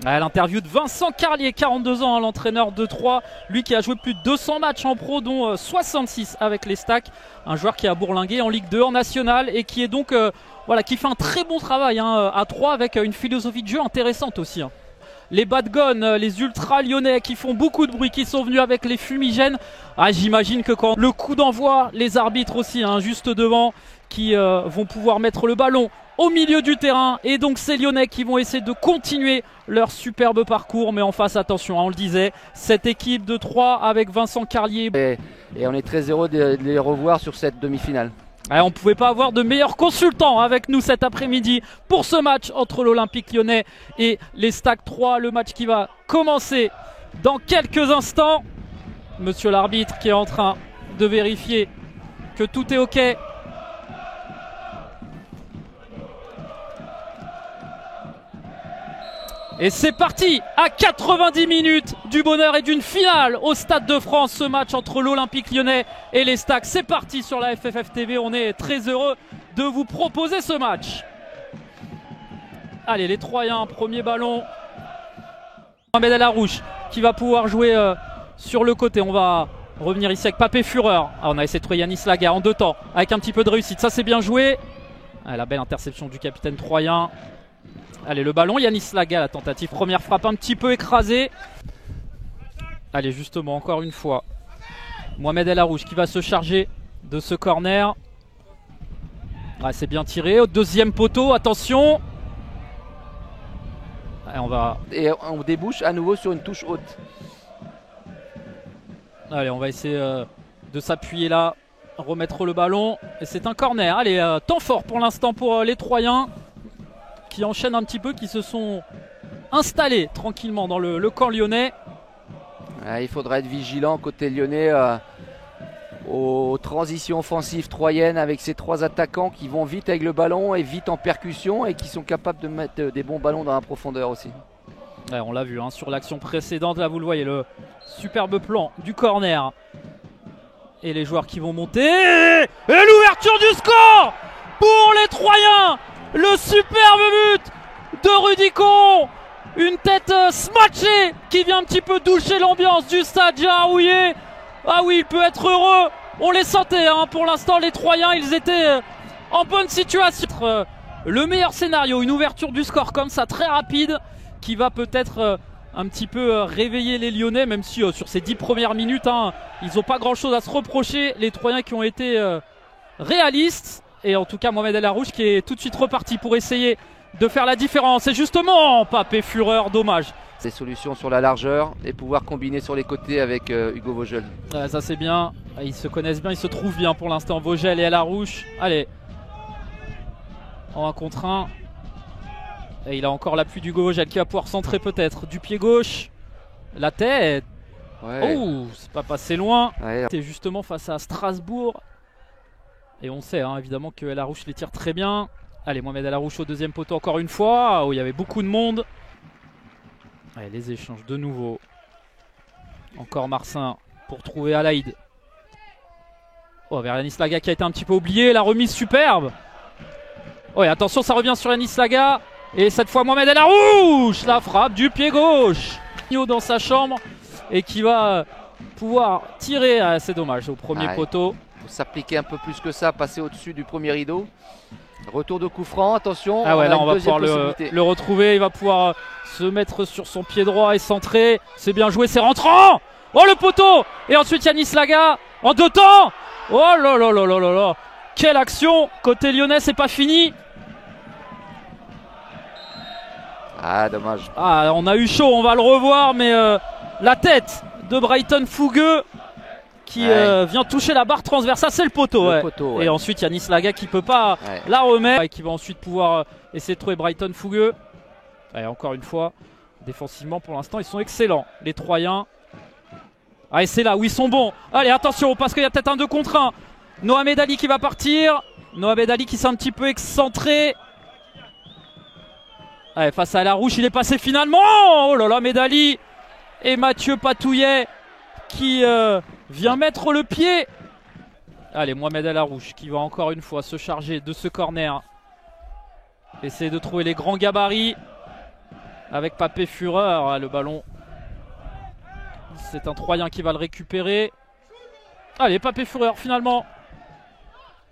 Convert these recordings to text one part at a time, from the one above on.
L'interview de Vincent Carlier, 42 ans, l'entraîneur de Troyes, lui qui a joué plus de 200 matchs en pro, dont 66 avec les Stacks, un joueur qui a bourlingué en Ligue 2, en National, et qui est donc qui fait un très bon travail à Troyes avec une philosophie de jeu intéressante aussi. Les Bad Guns, les ultras lyonnais qui font beaucoup de bruit, qui sont venus avec les fumigènes. J'imagine que quand le coup d'envoi, les arbitres aussi, juste devant, qui vont pouvoir mettre le ballon au milieu du terrain, et donc ces Lyonnais qui vont essayer de continuer leur superbe parcours, mais en face, attention, on le disait, cette équipe de Troyes avec Vincent Carlier. Et on est très heureux de les revoir sur cette demi-finale. On ne pouvait pas avoir de meilleurs consultants avec nous cet après-midi pour ce match entre l'Olympique Lyonnais et les Stacks 3, le match qui va commencer dans quelques instants. Monsieur l'arbitre qui est en train de vérifier que tout est OK. Et c'est parti à 90 minutes du bonheur et d'une finale au Stade de France, ce match entre l'Olympique Lyonnais et les Stacks. C'est parti sur la FFF TV, on est très heureux de vous proposer ce match. Allez, les Troyens, premier ballon. Mohamed El Arouche qui va pouvoir jouer sur le côté. On va revenir ici avec Papé Fureur. On a essayé de trouver Yanis Laga en deux temps avec un petit peu de réussite. Ça, c'est bien joué. La belle interception du capitaine troyen. Allez, le ballon, Yanis Laga, la tentative, première frappe un petit peu écrasée. Allez, justement, encore une fois, Mohamed El Arouche qui va se charger de ce corner. C'est bien tiré, au deuxième poteau, attention. Et on débouche à nouveau sur une touche haute. Allez, on va essayer de s'appuyer là, remettre le ballon. Et c'est un corner. Allez, temps fort pour l'instant pour les Troyens, qui enchaînent un petit peu, qui se sont installés tranquillement dans le camp lyonnais. Il faudra être vigilant côté lyonnais aux transitions offensives troyennes avec ces trois attaquants qui vont vite avec le ballon et vite en percussion et qui sont capables de mettre des bons ballons dans la profondeur aussi. On l'a vu sur l'action précédente, là vous le voyez, le superbe plan du corner. Et les joueurs qui vont monter. Et l'ouverture du score pour les Troyens. Le superbe but de Rudicon. Une tête smatchée qui vient un petit peu doucher l'ambiance du stade Gérard-Houllier. Ah oui, il peut être heureux. On les sentait pour l'instant, les Troyens, ils étaient en bonne situation. Le meilleur scénario, une ouverture du score comme ça, très rapide, qui va peut-être un petit peu réveiller les Lyonnais, même si sur ces 10 premières minutes, ils n'ont pas grand-chose à se reprocher. Les Troyens qui ont été réalistes. Et en tout cas, Mohamed El Arouche qui est tout de suite reparti pour essayer de faire la différence. Et justement, Papé Fureur, dommage. Des solutions sur la largeur et pouvoir combiner sur les côtés avec Hugo Vogel. Ça c'est bien, ils se connaissent bien, ils se trouvent bien pour l'instant, Vogel et El Arouche. Allez, en 1 contre 1. Et il a encore l'appui d'Hugo Vogel qui va pouvoir centrer peut-être du pied gauche. La tête. Ouais. Oh, c'est pas passé loin. Ouais. C'est justement face à Strasbourg. Et on sait évidemment que El Arouche les tire très bien. Allez, Mohamed El Arouche au deuxième poteau encore une fois, où il y avait beaucoup de monde. Allez, les échanges de nouveau. Encore Marcin pour trouver Alaïd. Vers Yanis Laga qui a été un petit peu oublié. La remise superbe. Attention, ça revient sur Yanis Laga. Et cette fois Mohamed El Arouche, la frappe du pied gauche. Dans sa chambre et qui va pouvoir tirer. C'est dommage au premier poteau. Il faut s'appliquer un peu plus que ça, passer au-dessus du premier rideau. Retour de coup franc, attention. Là on va pouvoir le retrouver. Il va pouvoir se mettre sur son pied droit et centrer. C'est bien joué, c'est rentrant. Le poteau. Et ensuite Yanis Laga en 2 temps. Oh là là là là là là. Quelle action. Côté lyonnais, c'est pas fini. Dommage. On a eu chaud, on va le revoir. Mais la tête de Brighton Fougueux qui vient toucher la barre transversale, c'est le poteau. Poteau, Et ensuite Yanis Laga qui peut pas la remettre et qui va ensuite pouvoir essayer de trouver Brighton Fougueux. Encore une fois, défensivement pour l'instant ils sont excellents les Troyens. Et c'est là où ils sont bons. Allez, attention parce qu'il y a peut-être un 2 contre 1. Mohamed Ali qui va partir. Mohamed Ali qui s'est un petit peu excentré. Face à El Arouche, il est passé finalement. Oh là là, Medali. Et Mathieu Patouillet qui vient mettre le pied. Allez, Mohamed El Arouche qui va encore une fois se charger de ce corner. Essayer de trouver les grands gabarits. avec Papé Fureur. Le ballon, c'est un Troyen qui va le récupérer. Allez, Papé Fureur finalement.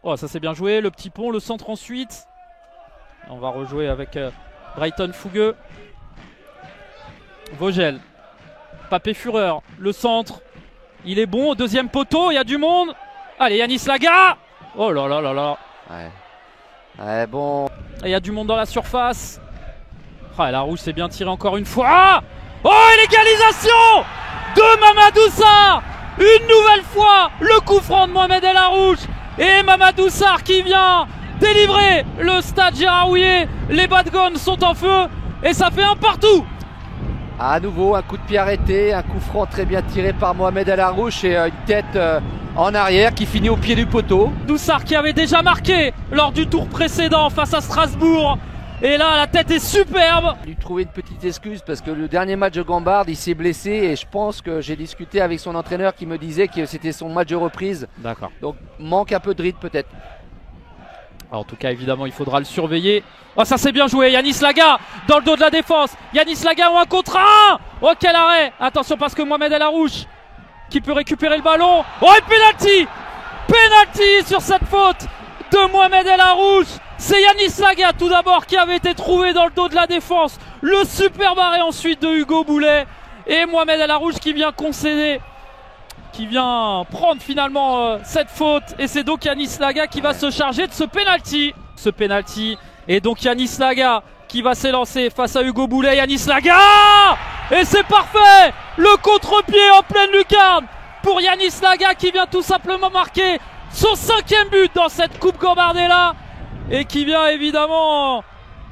Oh, ça c'est bien joué. Le petit pont, le centre ensuite. On va rejouer avec Brighton Fougueux. Vogel. Papé Fureur. Le centre. Il est bon. Deuxième poteau. Il y a du monde. Allez, Yanis Laga. Oh là là là là. Ouais, bon. Il y a du monde dans la surface. Ah, la rouge s'est bien tirée encore une fois. Oh, et l'égalisation de Mamadou Sarr. Une nouvelle fois, le coup franc de Mohamed El Arouche. Et Mamadou Sarr qui vient délivrer le stade Gérard Houllier. Les Badgones sont en feu et ça fait un partout. À nouveau, un coup de pied arrêté, un coup franc très bien tiré par Mohamed El Arouche et une tête en arrière qui finit au pied du poteau. Mamadou Sarr qui avait déjà marqué lors du tour précédent face à Strasbourg. Et là, la tête est superbe. Il lui trouvait une petite excuse parce que le dernier match de Gambard, il s'est blessé et je pense que j'ai discuté avec son entraîneur qui me disait que c'était son match de reprise. D'accord. Donc manque un peu de rythme peut-être. En tout cas, évidemment, il faudra le surveiller. Oh, ça c'est bien joué. Yanis Laga dans le dos de la défense. Yanis Laga ou un contre un. Oh, quel arrêt. Attention parce que Mohamed El Arouche qui peut récupérer le ballon. Oh, et penalty. Penalty sur cette faute de Mohamed El Arouche. C'est Yanis Laga tout d'abord qui avait été trouvé dans le dos de la défense. Le superbe arrêt ensuite de Hugo Boulet. Et Mohamed El Arouche qui vient concéder, qui vient prendre finalement cette faute. Et c'est donc Yanis Laga qui va se charger de ce penalty. Ce penalty. Et donc Yanis Laga qui va s'élancer face à Hugo Boulet. Yanis Laga. Et c'est parfait. Le contre-pied en pleine lucarne pour Yanis Laga qui vient tout simplement marquer son 5e but dans cette Coupe Gambardella. Et qui vient évidemment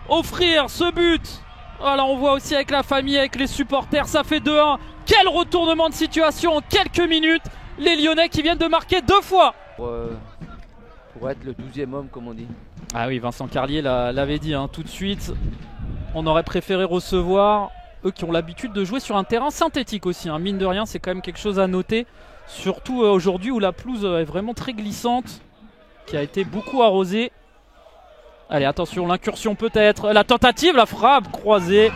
offrir ce but. Voilà, on voit aussi avec la famille, avec les supporters, ça fait 2-1. Quel retournement de situation en quelques minutes. Les Lyonnais qui viennent de marquer 2 fois. Pour être le 12e homme comme on dit. Ah oui, Vincent Carlier l'avait dit tout de suite. On aurait préféré recevoir eux qui ont l'habitude de jouer sur un terrain synthétique aussi. Mine de rien, c'est quand même quelque chose à noter. Surtout aujourd'hui où la pelouse est vraiment très glissante, qui a été beaucoup arrosée. Allez, attention, l'incursion peut-être, la tentative, la frappe croisée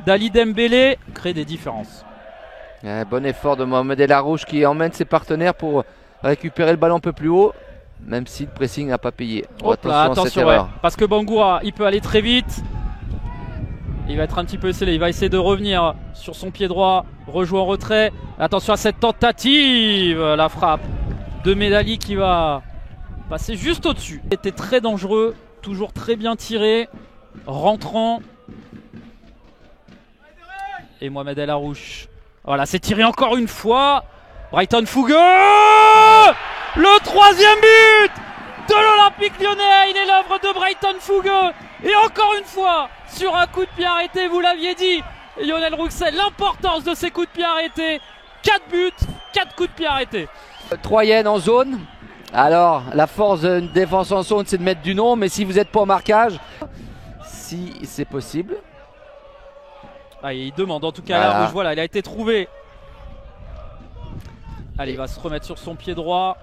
d'Ali Dembélé crée des différences. Bon effort de Mohamed El Arouche qui emmène ses partenaires pour récupérer le ballon un peu plus haut, même si le pressing n'a pas payé. Attention, ouais, parce que Bangoura, il peut aller très vite. Il va être un petit peu scellé, il va essayer de revenir sur son pied droit, rejouer en retrait. Attention à cette tentative, la frappe de Medali qui va passer juste au-dessus. C'était très dangereux. Toujours très bien tiré, rentrant. Et Mohamed El Arouche. Voilà, c'est tiré encore une fois. Brighton Fougueux. Le 3e but de l'Olympique Lyonnais. Il est l'œuvre de Brighton Fougueux. Et encore une fois, sur un coup de pied arrêté, vous l'aviez dit, Lionel Rouxel, l'importance de ces coups de pied arrêtés. 4 buts, 4 coups de pied arrêtés. Troyenne en zone. Alors, la force d'une défense en zone, c'est de mettre du nom, mais si vous n'êtes pas au marquage, si c'est possible. Ah, il demande en tout cas la rouge, voilà, il a été trouvé. Allez, il va se remettre sur son pied droit,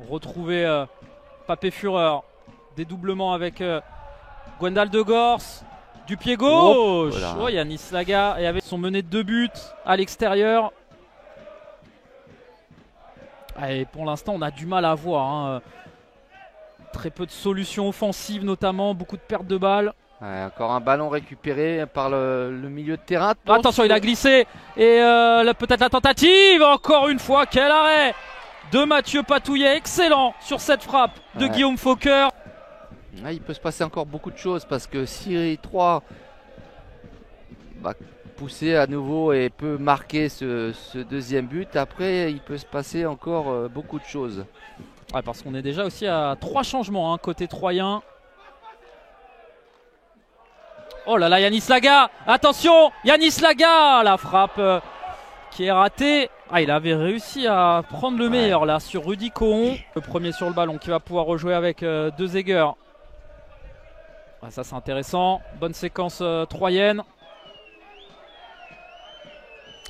retrouver Papé Fureur, dédoublement avec Gwendal de Gors, du pied gauche. Oh, Yanis Laga, et avec son mené de 2 buts à l'extérieur. Et pour l'instant, on a du mal à voir. Très peu de solutions offensives, notamment beaucoup de pertes de balles. Encore un ballon récupéré par le milieu de terrain. Attention, il a glissé. Et peut-être la tentative. Encore une fois, quel arrêt de Mathieu Patouillet. Excellent sur cette frappe de Guillaume Fauquer. Il peut se passer encore beaucoup de choses parce que si 3 va pousser à nouveau et peut marquer ce 2e but, après il peut se passer encore beaucoup de choses. Ouais, parce qu'on est déjà aussi à 3 changements côté troyen. Oh là là, Yanis Laga, attention, Yanis Laga, la frappe qui est ratée. Ah, il avait réussi à prendre le meilleur là sur Rudy Cohon. Le premier sur le ballon qui va pouvoir rejouer avec De Zeger. Ça c'est intéressant, bonne séquence troyenne.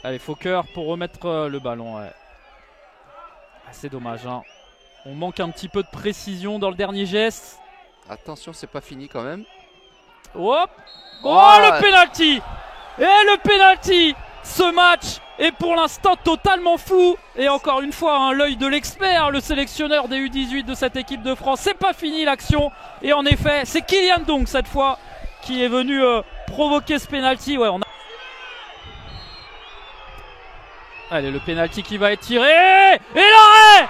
Allez, Fauquer pour remettre le ballon. C'est dommage. On manque un petit peu de précision dans le dernier geste. Attention, c'est pas fini quand même. Hop. Oh, le penalty Et le penalty. Ce match est pour l'instant totalement fou. Et encore une fois, hein, l'œil de l'expert, le sélectionneur des U18 de cette équipe de France. C'est pas fini l'action. Et en effet, c'est Kylian Dong cette fois qui est venu provoquer ce penalty. Ouais, allez, le penalty qui va être tiré. Et l'arrêt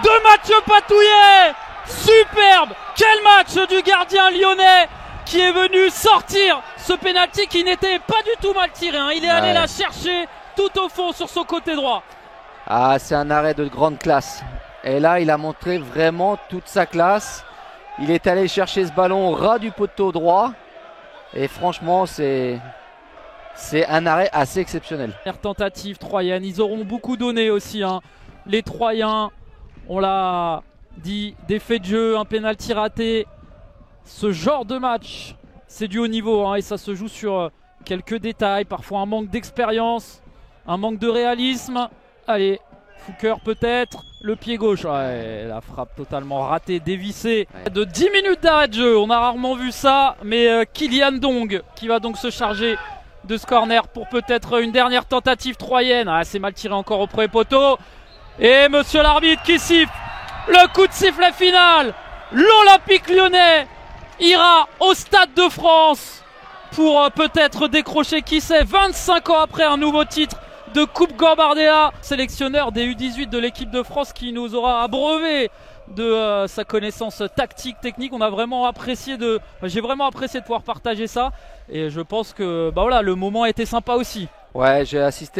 de Mathieu Patouillet. Superbe. Quel match du gardien lyonnais qui est venu sortir ce penalty qui n'était pas du tout mal tiré. Hein. Il est allé la chercher tout au fond sur son côté droit. Ah, c'est un arrêt de grande classe. Et là, il a montré vraiment toute sa classe. Il est allé chercher ce ballon au ras du poteau droit. Et franchement, c'est un arrêt assez exceptionnel. Première tentative troyenne, ils auront beaucoup donné aussi. Hein. Les Troyens, on l'a dit, des faits de jeu, un penalty raté. Ce genre de match, c'est du haut niveau hein, et ça se joue sur quelques détails, parfois un manque d'expérience, un manque de réalisme. Allez, Fouquer peut-être, le pied gauche, ouais, la frappe totalement ratée, dévissée. De 10 minutes d'arrêt de jeu, on a rarement vu ça, mais Kylian Dong qui va donc se charger de ce corner pour peut-être une dernière tentative troyenne. Ah, c'est mal tiré encore au premier poteau. Et monsieur l'arbitre qui siffle le coup de sifflet final. L'Olympique Lyonnais ira au Stade de France pour peut-être décrocher, qui sait, 25 ans après, un nouveau titre de Coupe Gambardella. Sélectionneur des U18 de l'équipe de France qui nous aura abreuvé de sa connaissance tactique, technique. On a vraiment apprécié j'ai vraiment apprécié de pouvoir partager ça. Et je pense que bah voilà, le moment était sympa aussi. Ouais, j'ai assisté